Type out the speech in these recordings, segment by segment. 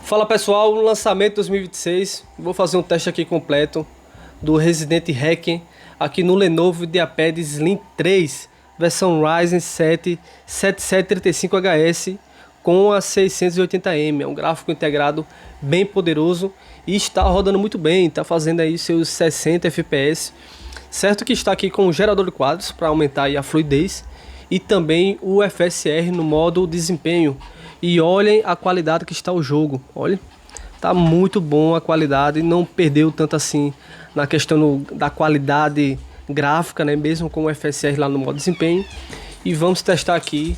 Fala pessoal, no lançamento 2026, vou fazer um teste aqui completo do Resident Hacken aqui no Lenovo IdeaPad Slim 3, versão Ryzen 7 7735HS com a 680M. É um gráfico integrado bem poderoso e está rodando muito bem, está fazendo aí seus 60 FPS. Certo que está aqui com o gerador de quadros para aumentar aí a fluidez e também o FSR no modo desempenho. E olhem a qualidade que está o jogo, olha, tá muito bom a qualidade, não perdeu tanto assim na questão da qualidade gráfica, né, mesmo com o FSR lá no modo desempenho. E vamos testar aqui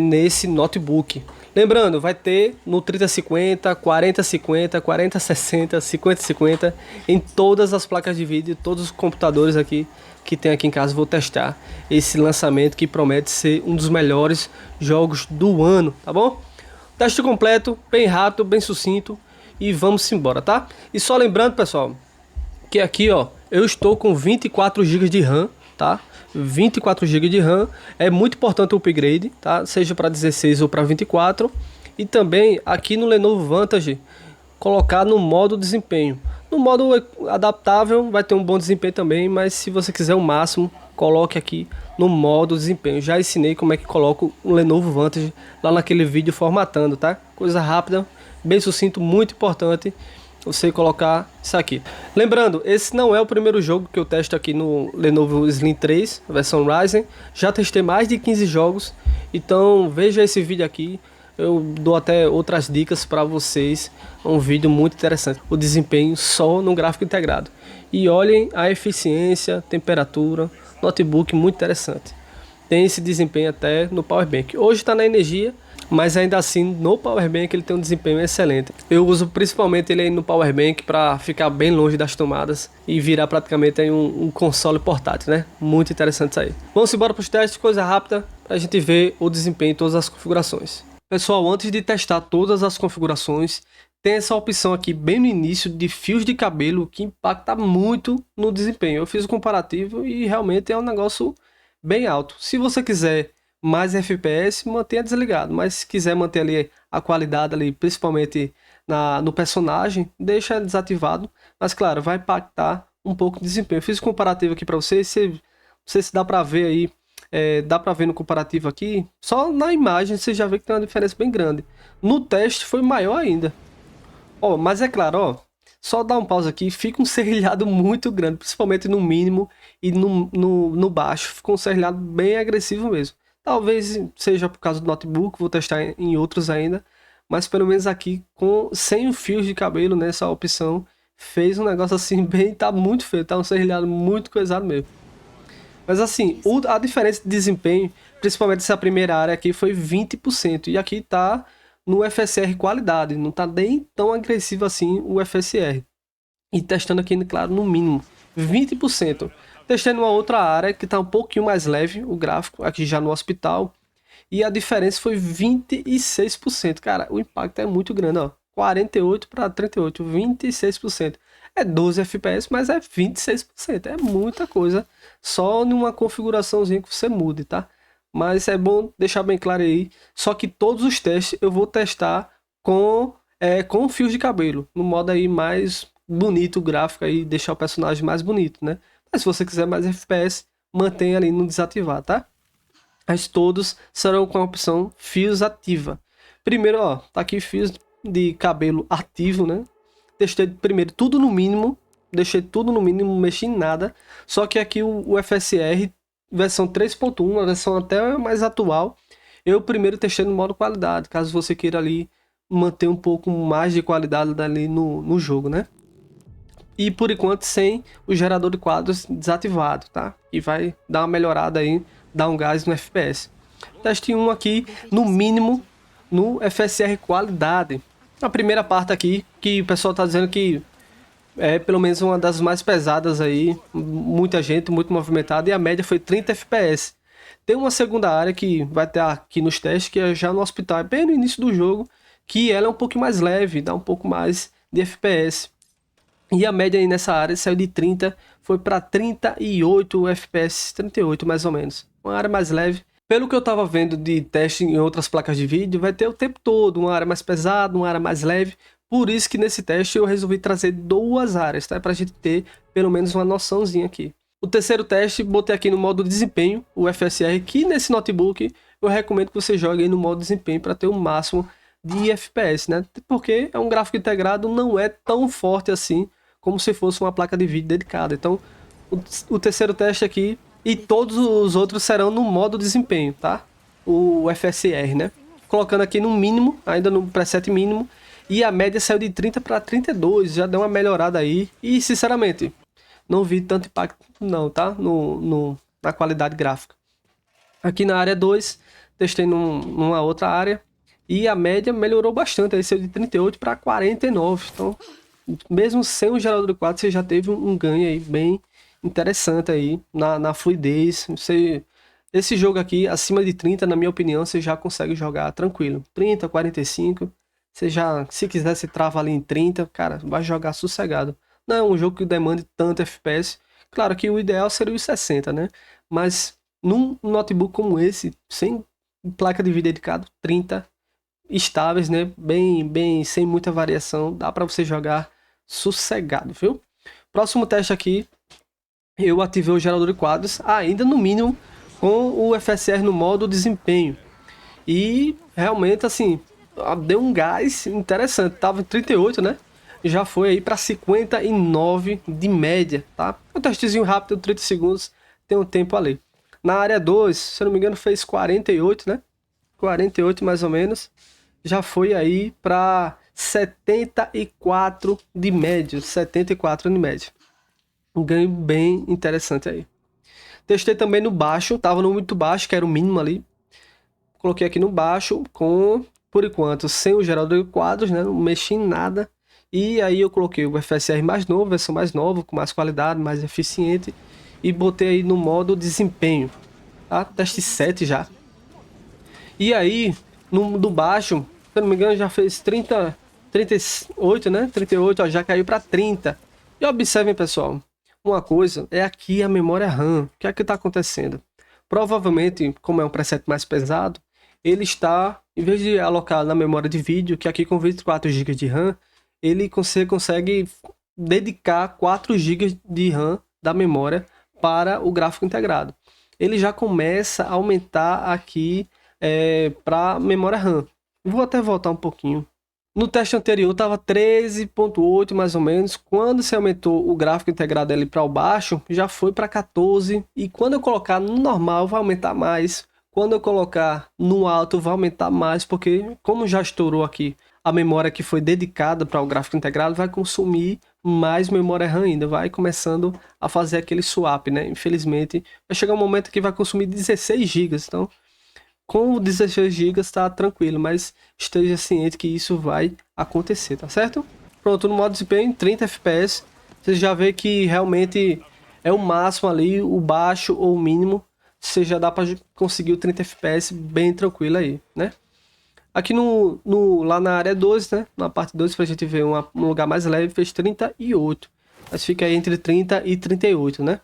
nesse notebook. Lembrando, vai ter no 3050, 4050, 4060, 5050 em todas as placas de vídeo, todos os computadores aqui que tem aqui em casa. Vou testar esse lançamento que promete ser um dos melhores jogos do ano, tá bom? Teste completo, bem rápido, bem sucinto e vamos embora, tá? E só lembrando, pessoal, que aqui, ó, eu estou com 24 GB de RAM, tá? 24 GB de RAM, é muito importante o upgrade, tá? Seja para 16 ou para 24. E também aqui no Lenovo Vantage, colocar no modo desempenho. No modo adaptável vai ter um bom desempenho também, mas se você quiser o máximo, coloque aqui no modo desempenho. Já ensinei como é que coloco o Lenovo Vantage lá naquele vídeo formatando, tá? Coisa rápida, bem sucinto, muito importante você colocar isso aqui. Lembrando, esse não é o primeiro jogo que eu testo aqui no Lenovo Slim 3, versão Ryzen. Já testei mais de 15 jogos, então veja esse vídeo aqui. Eu dou até outras dicas para vocês, um vídeo muito interessante. O desempenho só no gráfico integrado. E olhem a eficiência, temperatura, notebook muito interessante. Tem esse desempenho até no Power Bank. Hoje está na energia, mas ainda assim no Power Bank ele tem um desempenho excelente. Eu uso principalmente ele aí no Power Bank para ficar bem longe das tomadas e virar praticamente aí um console portátil, né? Muito interessante isso aí. Vamos embora para os testes, coisa rápida, para a gente ver o desempenho em todas as configurações. Pessoal, antes de testar todas as configurações, tem essa opção aqui bem no início de fios de cabelo que impacta muito no desempenho. Eu fiz o comparativo e realmente é um negócio bem alto. Se você quiser mais FPS, mantenha desligado, mas se quiser manter ali a qualidade ali, principalmente no personagem, deixa desativado, mas claro, vai impactar um pouco o desempenho. Eu fiz o comparativo aqui para vocês, não sei se dá para ver aí. Dá para ver no comparativo aqui, só na imagem você já vê que tem uma diferença bem grande. No teste foi maior ainda. Ó, mas é claro, ó, só dar um pause aqui, fica um serrilhado muito grande, principalmente no mínimo e no baixo. Ficou um serrilhado bem agressivo mesmo. Talvez seja por causa do notebook, vou testar em outros ainda. Mas pelo menos aqui, sem o fio de cabelo nessa opção, fez um negócio assim bem, tá muito feio, tá um serrilhado muito coisado mesmo. Mas assim, a diferença de desempenho, principalmente essa primeira área aqui, foi 20%. E aqui tá no FSR qualidade, não tá nem tão agressivo assim o FSR. E testando aqui, claro, no mínimo, 20%. Testei numa outra área que tá um pouquinho mais leve, o gráfico, aqui já no hospital. E a diferença foi 26%. Cara, o impacto é muito grande, ó. 48 para 38, 26%. É 12 FPS, mas é 26%. É muita coisa só numa configuraçãozinha que você mude, tá? Mas é bom deixar bem claro aí. Só que todos os testes eu vou testar com fios de cabelo. No modo aí mais bonito o gráfico aí, deixar o personagem mais bonito, né? Mas se você quiser mais FPS, mantenha ali no desativar, tá? Mas todos serão com a opção fios ativa. Primeiro, ó, tá aqui fios de cabelo ativo, né? Testei primeiro tudo no mínimo, deixei tudo no mínimo, não mexi em nada. Só que aqui o FSR, versão 3.1, a versão até mais atual, eu primeiro testei no modo qualidade, caso você queira ali manter um pouco mais de qualidade ali no jogo, né? E por enquanto sem o gerador de quadros desativado, tá? E vai dar uma melhorada aí, dar um gás no FPS. Teste 1 aqui, no mínimo, no FSR qualidade. A primeira parte aqui, que o pessoal tá dizendo que é pelo menos uma das mais pesadas aí, muita gente, muito movimentada, e a média foi 30 FPS. Tem uma segunda área que vai ter aqui nos testes, que é já no hospital, é bem no início do jogo, que ela é um pouco mais leve, dá um pouco mais de FPS. E a média aí nessa área saiu de 30, foi para 38 FPS, 38 mais ou menos. Uma área mais leve, Pelo que eu tava vendo de teste em outras placas de vídeo, vai ter o tempo todo, uma área mais pesada, uma área mais leve. Por isso que nesse teste eu resolvi trazer 2 áreas, tá? Pra gente ter pelo menos uma noçãozinha aqui. O terceiro teste, botei aqui no modo desempenho, o FSR, que nesse notebook eu recomendo que você jogue aí no modo desempenho para ter o máximo de FPS, né? Porque é um gráfico integrado, não é tão forte assim como se fosse uma placa de vídeo dedicada. Então, o terceiro teste aqui e todos os outros serão no modo desempenho, tá? O FSR, né? Colocando aqui no mínimo, ainda no preset mínimo, e a média saiu de 30 para 32, já deu uma melhorada aí. E, sinceramente, não vi tanto impacto não, tá? Na qualidade gráfica. Aqui na área 2, testei numa outra área, e a média melhorou bastante, aí saiu de 38 para 49. Então, mesmo sem o gerador de quadros, você já teve um ganho aí bem interessante aí na fluidez. Esse jogo aqui, acima de 30, na minha opinião, você já consegue jogar tranquilo. 30, 45, você já, se quiser, você trava ali em 30, cara, vai jogar sossegado. Não é um jogo que demande tanto FPS. Claro que o ideal seria os 60, né? Mas num notebook como esse, sem placa de vídeo dedicado, 30 estáveis, né? Bem, sem muita variação, dá para você jogar sossegado, viu? Próximo teste aqui, eu ativei o gerador de quadros, ainda no mínimo, com o FSR no modo desempenho. E realmente, assim, deu um gás interessante. Tava em 38, né? Já foi aí para 59 de média, tá? Um testezinho rápido, 30 segundos, tem um tempo ali. Na área 2, se eu não me engano, fez 48, né? 48 mais ou menos. Já foi aí para 74 de média, 74 de média. Um ganho bem interessante aí. Testei também no baixo, tava no muito baixo, que era o mínimo ali. Coloquei aqui no baixo com, por enquanto, sem o gerador de quadros, né? Não mexi em nada. E aí eu coloquei o FSR mais novo, versão mais nova, com mais qualidade, mais eficiente. E botei aí no modo desempenho, tá? Teste 7 já. E aí, do baixo, se eu não me engano, já fez 38, né? 38, ó, já caiu para 30. E observem, pessoal, uma coisa, é aqui a memória RAM. O que é que está acontecendo? Provavelmente, como é um preset mais pesado, ele está, em vez de alocar na memória de vídeo, que aqui com 24 GB de RAM, ele consegue dedicar 4 GB de RAM da memória para o gráfico integrado. Ele já começa a aumentar aqui para memória RAM. Vou até voltar um pouquinho. No teste anterior estava 13.8 mais ou menos. Quando se aumentou o gráfico integrado ali para o baixo, já foi para 14. E quando eu colocar no normal vai aumentar mais. Quando eu colocar no alto vai aumentar mais, porque como já estourou aqui a memória que foi dedicada para o gráfico integrado, vai consumir mais memória RAM ainda. Vai começando a fazer aquele swap, né? Infelizmente, vai chegar um momento que vai consumir 16 GB. Então, com 16 GB está tranquilo, mas esteja ciente que isso vai acontecer, tá certo? Pronto, no modo desempenho, 30 FPS, você já vê que realmente é o máximo ali, o baixo ou o mínimo, você já dá para conseguir o 30 FPS bem tranquilo aí, né? Aqui lá na área 2, né? Na parte 2, pra gente ver um lugar mais leve, fez 38. Mas fica aí entre 30 e 38, né?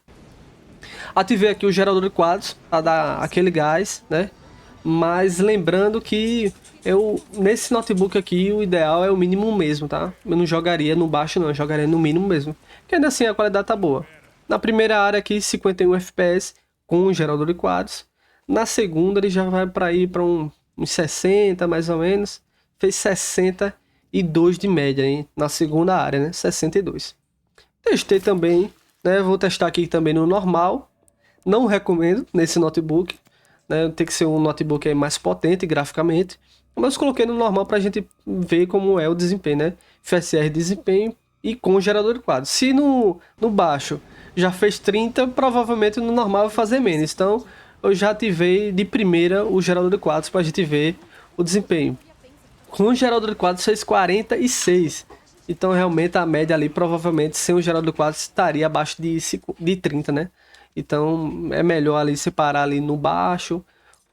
Ativei aqui o gerador de quadros para dar aquele gás, né? Mas lembrando que nesse notebook aqui, o ideal é o mínimo mesmo, tá? Eu não jogaria no baixo não, eu jogaria no mínimo mesmo. Porque ainda assim a qualidade tá boa. Na primeira área aqui, 51 FPS com o gerador de quadros. Na segunda ele já vai para ir para uns 60 mais ou menos. Fez 62 de média hein? Na segunda área, né? 62. Testei também, né? Vou testar aqui também no normal. Não recomendo nesse notebook. Né, tem que ser um notebook aí mais potente graficamente, mas coloquei no normal para a gente ver como é o desempenho, né? FSR desempenho e com gerador de quadros. Se no baixo já fez 30, provavelmente no normal vai fazer menos. Então eu já ativei de primeira o gerador de quadros para a gente ver o desempenho. Com o gerador de quadros fez 46. Então realmente a média ali provavelmente sem o gerador de quadros estaria abaixo de 30, né? Então é melhor ali separar ali no baixo,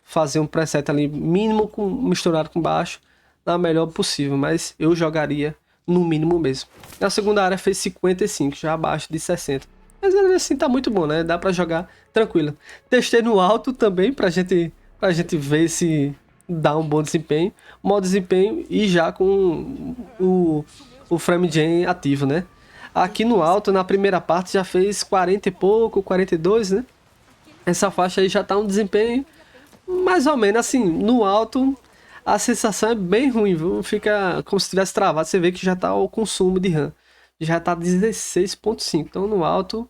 fazer um preset ali mínimo misturado com baixo, da melhor possível, mas eu jogaria no mínimo mesmo. Na segunda área fez 55, já abaixo de 60. Mas assim tá muito bom, né? Dá pra jogar tranquilo. Testei no alto também pra gente pra gente ver se dá um bom desempenho, modo desempenho e já com o frame gen ativo, né? Aqui no alto, na primeira parte, já fez 40 e pouco, 42, né? Essa faixa aí já tá um desempenho mais ou menos assim, no alto a sensação é bem ruim, viu? Fica como se tivesse travado, você vê que já tá o consumo de RAM. Já tá 16,5. Então no alto,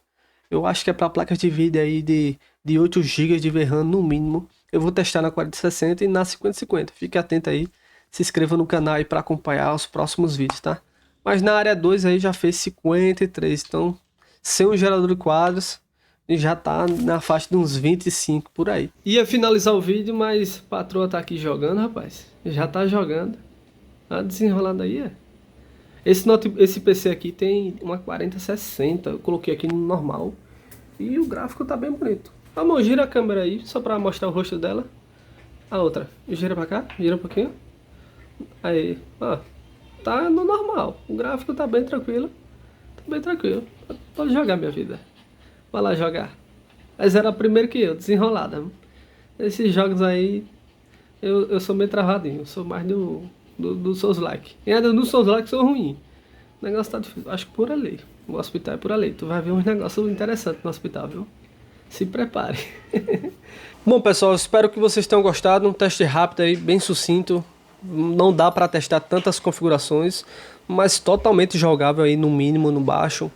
eu acho que é para placas de vídeo aí de 8 GB de VRAM no mínimo. Eu vou testar na 4060 e na 5050. Fique atento aí, se inscreva no canal aí para acompanhar os próximos vídeos, tá? Mas na área 2 aí já fez 53, então sem um gerador de quadros e já tá na faixa de uns 25 por aí. Ia finalizar o vídeo, mas a patroa tá aqui jogando, rapaz. Já tá jogando. Tá desenrolando aí, é? Esse PC aqui tem uma 4060. Eu coloquei aqui no normal. E o gráfico tá bem bonito. Amor, gira a câmera aí, só pra mostrar o rosto dela. A outra. Gira pra cá, gira um pouquinho. Aí, ó. Tá no normal. O gráfico tá bem tranquilo. Tá bem tranquilo. Pode jogar, minha vida. Vai lá jogar. Mas era primeiro que eu, desenrolada. Esses jogos aí, eu sou meio travadinho. Eu sou mais do Souls-like. E ainda no Souls-like sou ruim. O negócio tá difícil. Acho que por ali. O hospital é por ali. Tu vai ver uns negócios interessantes no hospital, viu? Se prepare. Bom, pessoal, espero que vocês tenham gostado. Um teste rápido aí, bem sucinto. Não dá para testar tantas configurações, mas totalmente jogável aí no mínimo, no baixo.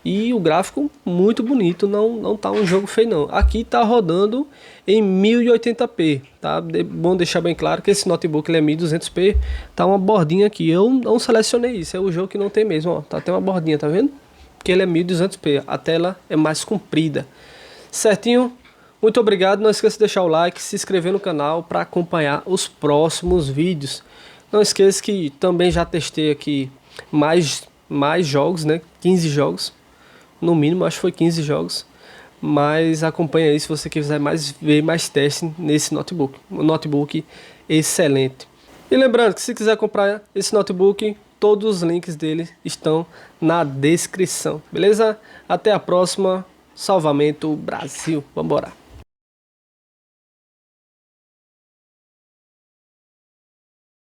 E o gráfico muito bonito, não tá um jogo feio não. Aqui tá rodando em 1080p, tá? Bom deixar bem claro que esse notebook ele é 1200p, tá uma bordinha aqui. Eu não selecionei isso, é o jogo que não tem mesmo, ó. Tá até uma bordinha, tá vendo? Que ele é 1200p, a tela é mais comprida. Certinho? Muito obrigado, não esqueça de deixar o like, se inscrever no canal para acompanhar os próximos vídeos. Não esqueça que também já testei aqui mais jogos, né? 15 jogos, no mínimo, acho que foi 15 jogos. Mas acompanha aí se você quiser ver mais testes nesse notebook. Um notebook excelente. E lembrando que se quiser comprar esse notebook, todos os links dele estão na descrição, beleza? Até a próxima. Salvamento Brasil. Vambora.